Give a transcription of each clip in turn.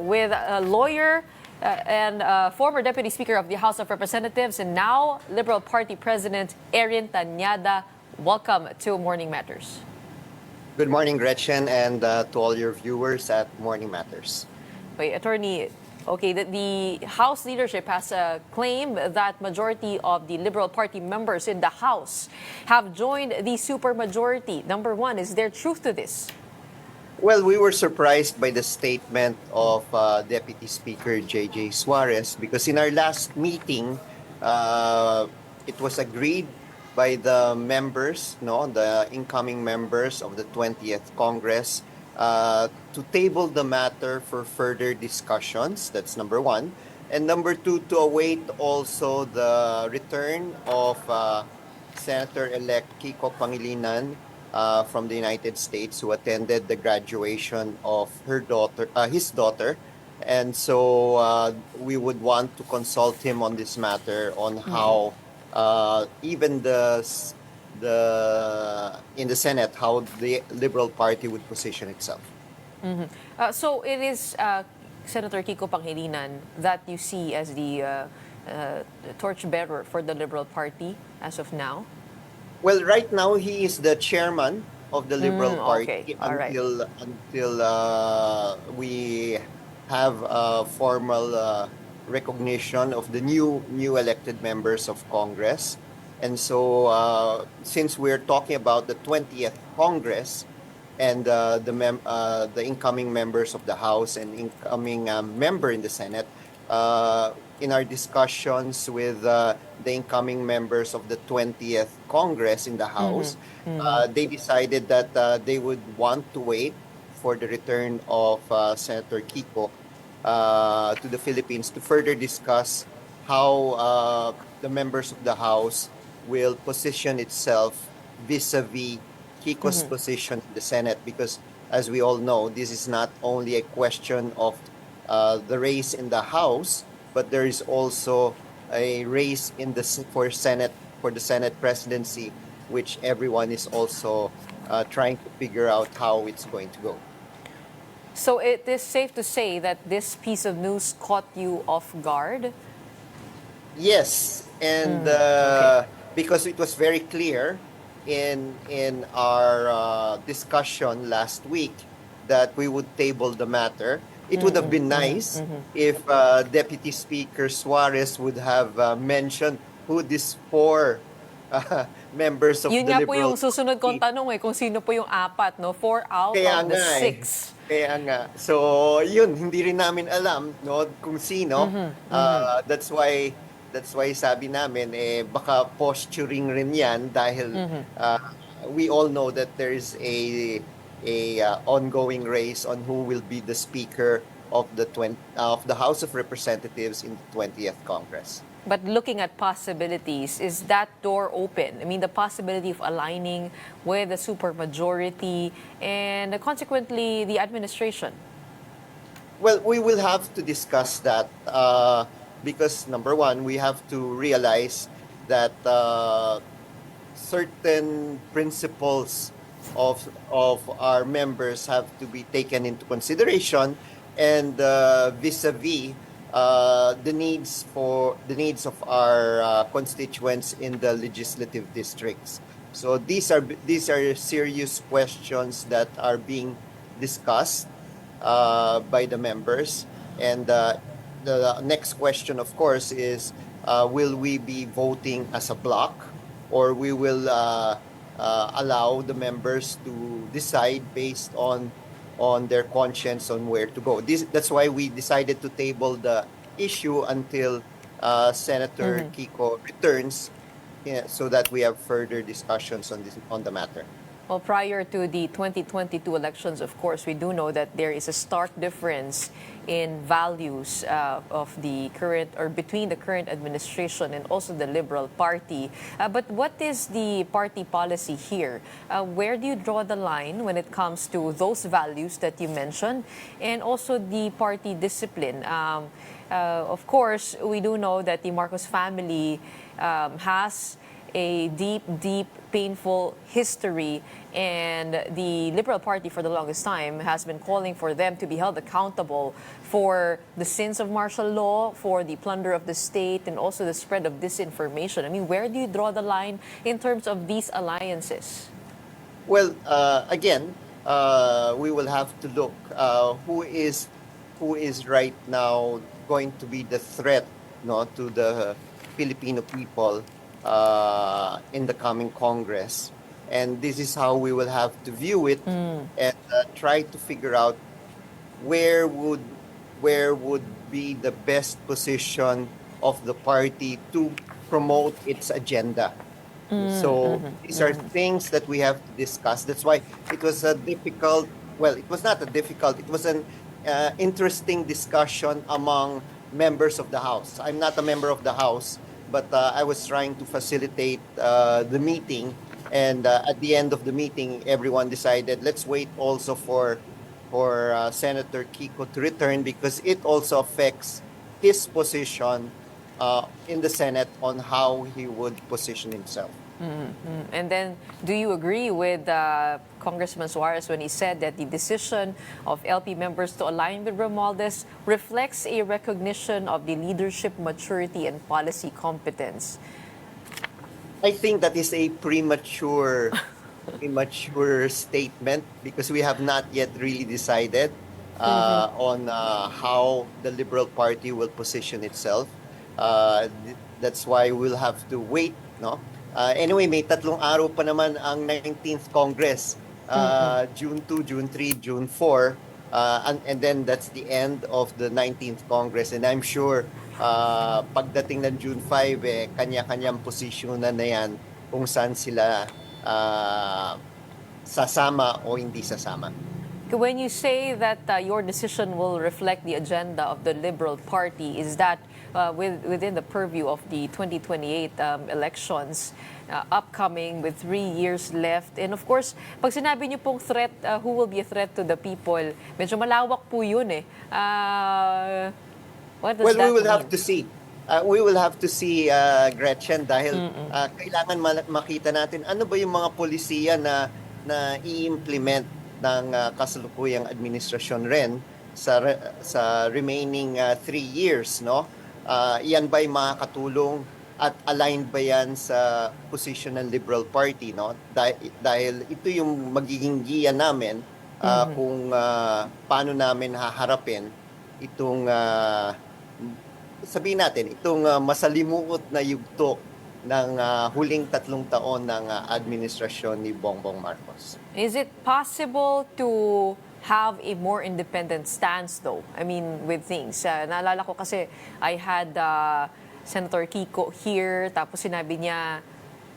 with a lawyer and former Deputy Speaker of the House of Representatives and now Liberal Party President Erin Tañada. Welcome to Morning Matters. Good morning, Gretchen, and to all your viewers at Morning Matters. Okay, Attorney, the House leadership has claimed that majority of the Liberal Party members in the House have joined the supermajority. Number one, is there truth to this? Well, we were surprised by the statement of Deputy Speaker J.J. Suarez because in our last meeting, it was agreed by the members, the incoming members of the 20th Congress, to table the matter for further discussions. That's number one. And number two, to await also the return of Senator-elect Kiko Pangilinan from the United States, who attended the graduation of his daughter. And so we would want to consult him on this matter on how even in the Senate, how the Liberal Party would position itself. So it is Senator Kiko Pangilinan that you see as the torchbearer for the Liberal Party as of now? Well, right now he is the chairman of the Liberal Party until we have a formal recognition of the new elected members of Congress. And so since we're talking about the 20th Congress and the incoming members of the House and incoming member in the Senate, in our discussions with the incoming members of the 20th Congress in the House, they decided that they would want to wait for the return of Senator Kiko to the Philippines to further discuss how the members of the House will position itself vis-a-vis Kiko's position in the Senate, because as we all know, this is not only a question of the race in the House, but there is also a race for the Senate presidency, which everyone is also trying to figure out how it's going to go. So it is safe to say that this piece of news caught you off guard? Yes, and because it was very clear in our discussion last week that we would table the matter. It would have been nice if Deputy Speaker Suarez would have mentioned who these four members of Yun the nga Liberal po yung susunod kong tanong kung sino po yung apat, 4 out of the 6. Kaya nga. So, yun, hindi rin namin alam kung sino. That's why sabi namin, baka posturing rin yan dahil we all know that there is a ongoing race on who will be the Speaker of the House of Representatives in the 20th Congress. But looking at possibilities, is that door open? I mean, the possibility of aligning with the supermajority and consequently the administration? Well, we will have to discuss that because, number one, we have to realize that certain principles of our members have to be taken into consideration, and vis-a-vis the needs of our constituents in the legislative districts. So these are serious questions that are being discussed by the members, and the next question, of course, is will we be voting as a block, or we will allow the members to decide based on their conscience on where to go. That's why we decided to table the issue until Senator Kiko returns, so that we have further discussions on the matter. Well, prior to the 2022 elections, of course, we do know that there is a stark difference in values of the current, or between the current administration and also the Liberal Party. But what is the party policy here? Where do you draw the line when it comes to those values that you mentioned, and also the party discipline? Of course, we do know that the Marcos family has a deep, deep, painful history. And the Liberal Party, for the longest time, has been calling for them to be held accountable for the sins of martial law, for the plunder of the state, and also the spread of disinformation. I mean, where do you draw the line in terms of these alliances? Well, again, we will have to look who is right now going to be the threat, no, to the Filipino people in the coming Congress, and this is how we will have to view it and try to figure out where would where would be the best position of the party to promote its agenda. So these are things that we have to discuss. That's why it was a difficult, well, it was not a difficult, it was an interesting discussion among members of the House. I'm not a member of the House, but I was trying to facilitate the meeting. And at the end of the meeting, everyone decided, let's wait also for Senator Kiko to return because it also affects his position in the Senate on how he would position himself. And then, do you agree with Congressman Suarez when he said that the decision of LP members to align with Romualdez reflects a recognition of the leadership maturity and policy competence? I think that is a premature statement because we have not yet really decided on how the Liberal Party will position itself. That's why we'll have to wait, no? Anyway, may 3 araw pa naman ang 19th Congress. June 2, June 3, June 4. And then that's the end of the 19th Congress. And I'm sure pagdating ng June 5, kanya-kanyang posisyonan na yan kung saan sila sasama o hindi sasama. When you say that your decision will reflect the agenda of the Liberal Party, is that within the purview of the 2028 elections upcoming with 3 years left? And of course, pag sinabi niyo pong threat, who will be a threat to the people, medyo malawak po yun eh. What does Well, that we will mean? have to see. We will have to see, Gretchen, dahil kailangan makita natin ano ba yung mga polisiya na i-implement ng kasalukuyang administrasyon rin sa remaining 3 years, no? Yan ba yung makakatulong at aligned ba yan sa position ng Liberal Party, no? Dahil ito yung magiging giya namin kung paano namin haharapin itong sabihin natin, itong masalimuot na yugto ng huling 3 taon ng administrasyon ni Bongbong Marcos. Is it possible to have a more independent stance though? I mean, with things. Naalala ko kasi I had Senator Kiko here, tapos sinabi niya,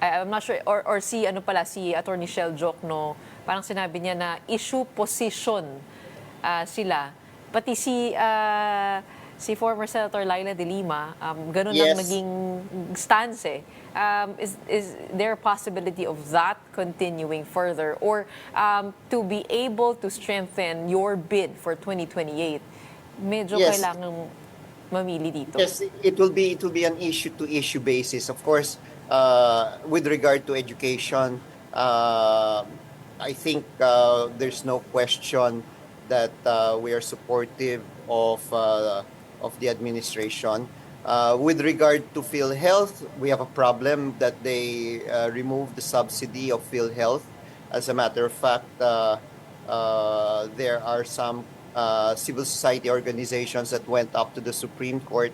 I'm not sure, or si Attorney Shell Jokno, parang sinabi niya na issue position sila. Pati si former Senator Laila de Lima, ganun Yes. ang naging stance eh. Is there a possibility of that continuing further or to be able to strengthen your bid for 2028? Medyo Yes. kailangan mamili dito. Yes, it will be an issue to issue basis. Of course, with regard to education, I think there's no question that we are supportive of the administration. With regard to PhilHealth, we have a problem that they removed the subsidy of PhilHealth. As a matter of fact, there are some civil society organizations that went up to the Supreme Court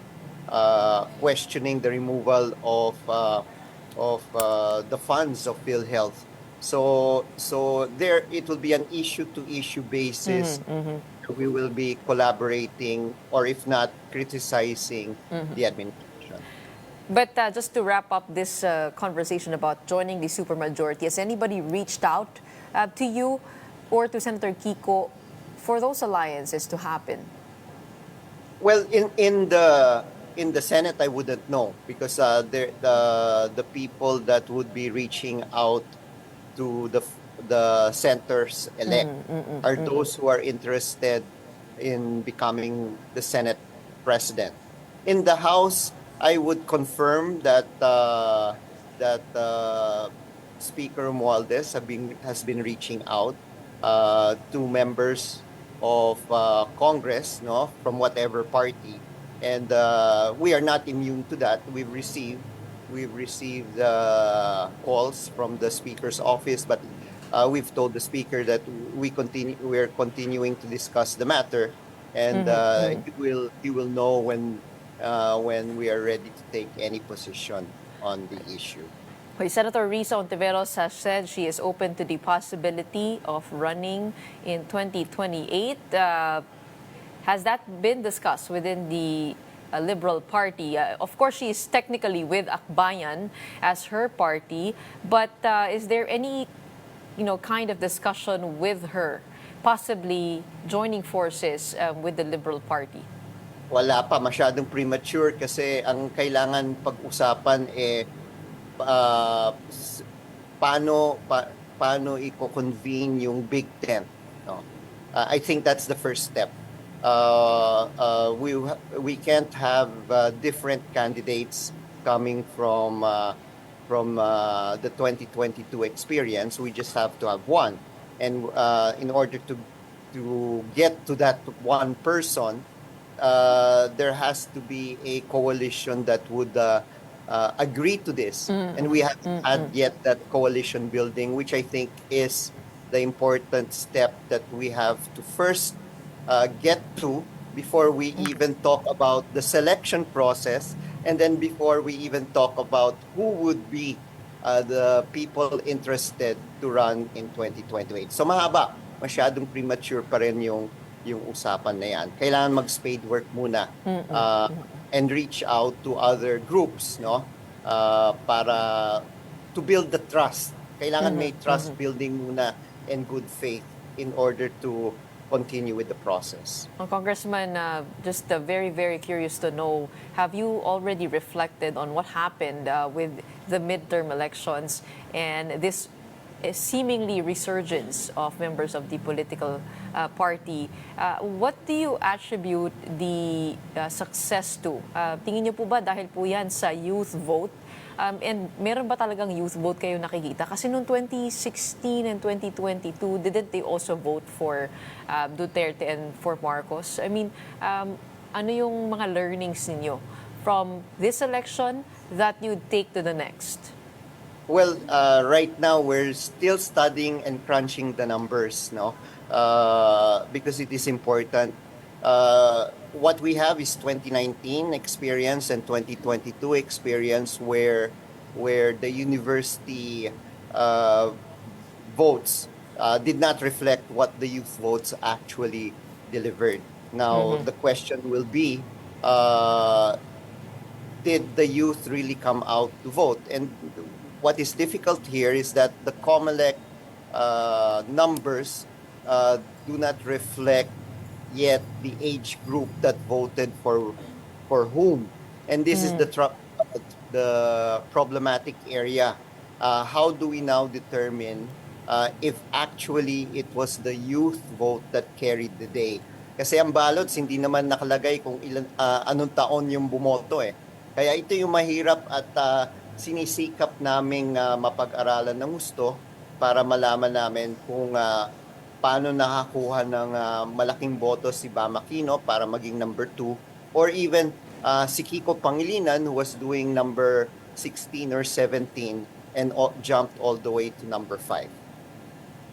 questioning the removal of the funds of PhilHealth. So there it will be an issue-to-issue basis. We will be collaborating or if not criticizing the administration. But just to wrap up this conversation about joining the supermajority, has anybody reached out to you or to Senator Kiko for those alliances to happen? Well, in the Senate, I wouldn't know because the people that would be reaching out to the senators elect are those who are interested in becoming the Senate president. In the House, I would confirm that that Speaker Romualdez has been reaching out to members of Congress, no, from whatever party, and we are not immune to that. We've received calls from the Speaker's office, but we've told the Speaker that we're continuing to discuss the matter, and he will know when we are ready to take any position on the issue. Okay, Senator Risa Ontiveros has said she is open to the possibility of running in 2028. Has that been discussed within the Liberal Party? Of course, she is technically with Akbayan as her party, but is there any kind of discussion with her possibly joining forces with the Liberal Party? Wala pa, masyadong premature kasi ang kailangan pag-usapan paano i-convene yung Big Tent, no? I think that's the first step. We can't have different candidates coming from the 2022 experience. We just have to have one, and in order to get to that one person, there has to be a coalition that would agree to this. And we haven't had yet that coalition building, which I think is the important step that we have to first get to before we even talk about the selection process, and then before we even talk about who would be the people interested to run in 2028. So masyadong premature pa rin yung usapan na yan. Kailangan mag-spade work muna and reach out to other groups, no? Para to build the trust. Kailangan may trust building muna and good faith in order to continue with the process. Congressman, just very, very curious to know, have you already reflected on what happened with the midterm elections and this seemingly resurgence of members of the political party? What do you attribute the success to? Tingin niyo po ba dahil po yan sa youth vote? And meron ba talagang youth vote kayo nakikita? Kasi noong 2016 and 2022, didn't they also vote for Duterte and for Marcos? I mean, ano yung mga learnings ninyo from this election that you'd take to the next? Well, right now we're still studying and crunching the numbers, no? Because it is important. What we have is 2019 experience and 2022 experience where the university votes did not reflect what the youth votes actually delivered. Now, the question will be, did the youth really come out to vote? And what is difficult here is that the COMELEC numbers do not reflect yet the age group that voted for whom, and this is the problematic area. How do we now determine if actually it was the youth vote that carried the day? Kasi ang ballots hindi naman nakalagay kung anong taon yung bumoto eh. Kaya ito yung mahirap at sinisikap naming mapag-aralan ng gusto para malaman namin kung paano nakakuha ng malaking boto si Bam Aquino para maging number 2, or even si Kiko Pangilinan, who was doing number 16 or 17 and jumped all the way to number 5.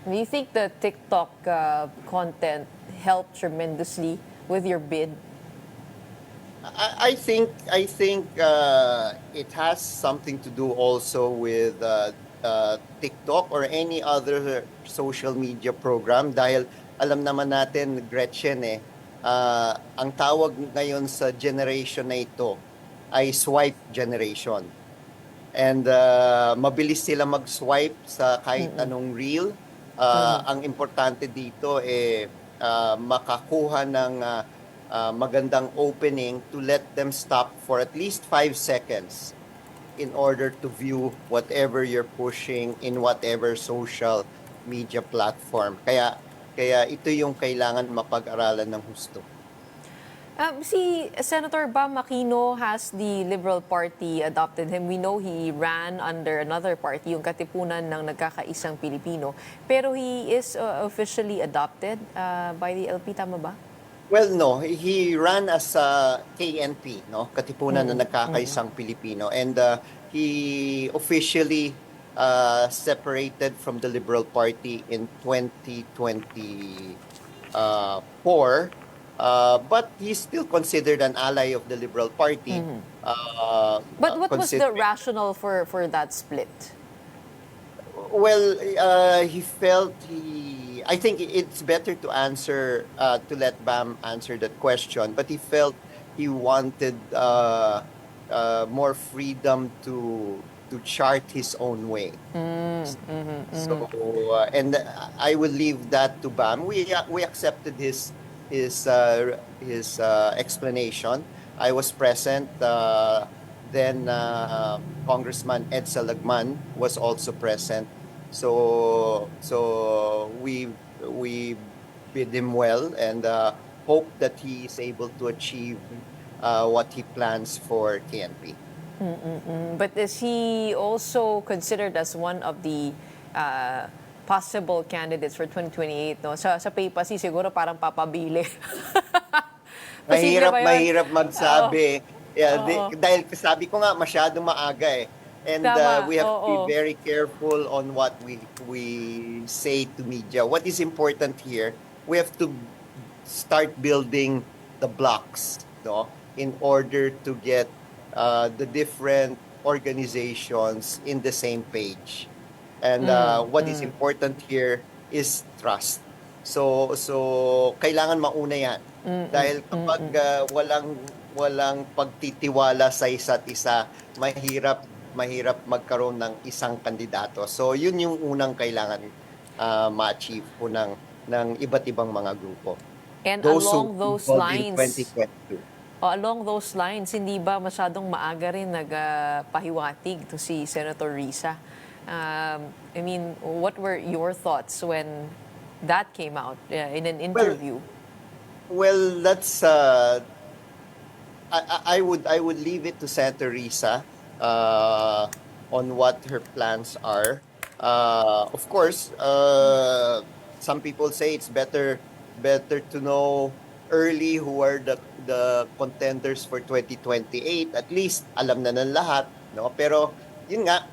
Do you think the TikTok content helped tremendously with your bid? I think it has something to do also with TikTok or any other social media program, dahil alam naman natin, Gretchen, ang tawag ngayon sa generation na ito ay swipe generation. And mabilis sila mag-swipe sa kahit anong reel. Ang importante dito makakuha ng magandang opening to let them stop for at least 5 seconds in order to view whatever you're pushing in whatever social media platform. Kaya ito yung kailangan mapag-aralan ng husto. Si Senator Bam Aquino has the Liberal Party adopted him. We know he ran under another party, yung Katipunan ng Nagkakaisang Pilipino. Pero he is officially adopted by the LP, tama ba? Well, no, he ran as a KNP, no, Katipunan na Nagkakaisang Pilipino, and he officially separated from the Liberal Party in 2024. But he's still considered an ally of the Liberal Party. But what was the rationale for that split? Well, he felt I think it's better to answer, to let Bam answer that question, but he felt he wanted more freedom to chart his own way. So, and I will leave that to Bam. We accepted his explanation. I was present. Then Congressman Ed Salagman was also present. So we bid him well and hope that he is able to achieve what he plans for KNP. But is he also considered as one of the possible candidates for 2028? No? Sa PayPasi siguro parang papabili. Posible ba yun? Mahirap magsabi. Dahil sabi ko nga masyadong maaga eh. And we have to be very careful on what we say to media. What is important here, we have to start building the blocks, no, in order to get the different organizations in the same page. And what is important here is trust. So kailangan mauna yan. Dahil kapag walang pagtitiwala sa isa't isa, mahirap magkaroon ng isang kandidato. So yun yung unang kailangan ma-achieve po ng iba't ibang mga grupo. And along those lines, 2022. Along those lines, hindi ba masyadong maaga rin nagpahiwatig to si Senator Risa? I mean, what were your thoughts when that came out in an interview? Well, that's I would leave it to Senator Risa on what her plans are. Of course, some people say it's better to know early who are the contenders for 2028. At least alam na ng lahat, no? Pero yun nga,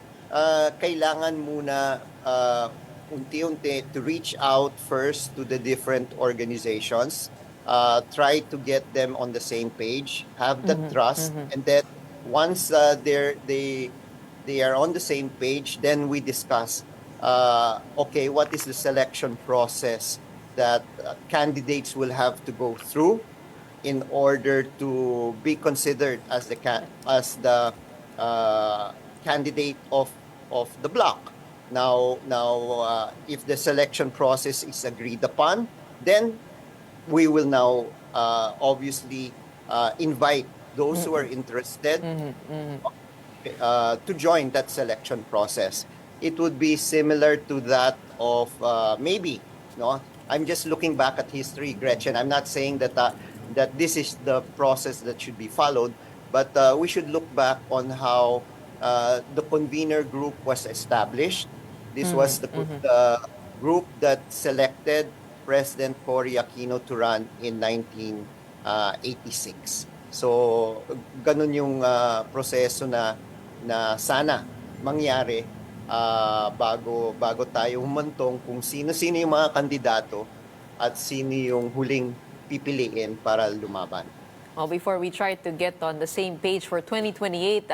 kailangan muna unti-unti to reach out first to the different organizations, try to get them on the same page, have the trust, and then once they are on the same page, then we discuss, okay, what is the selection process that candidates will have to go through in order to be considered as the candidate of the bloc. Now, if the selection process is agreed upon, then we will now obviously invite those who are interested to join that selection process. It would be similar to that of maybe, no? I'm just looking back at history, Gretchen. I'm not saying that this is the process that should be followed, but we should look back on how the convener group was established. This was the group that selected President Cory Aquino to run in 1986. So, ganun yung proseso na sana mangyari bago tayo humantong kung sino-sino yung mga kandidato at sino yung huling pipiliin para lumaban. Well, before we try to get on the same page for 2028,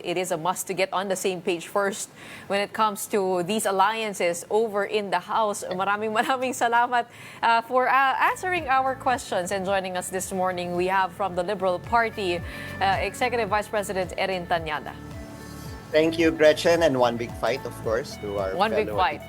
it is a must to get on the same page first when it comes to these alliances over in the House. Maraming salamat for answering our questions and joining us this morning. We have from the Liberal Party, Executive Vice President Erin Tañada. Thank you, Gretchen, and one big fight, of course, to our One big fellow fight.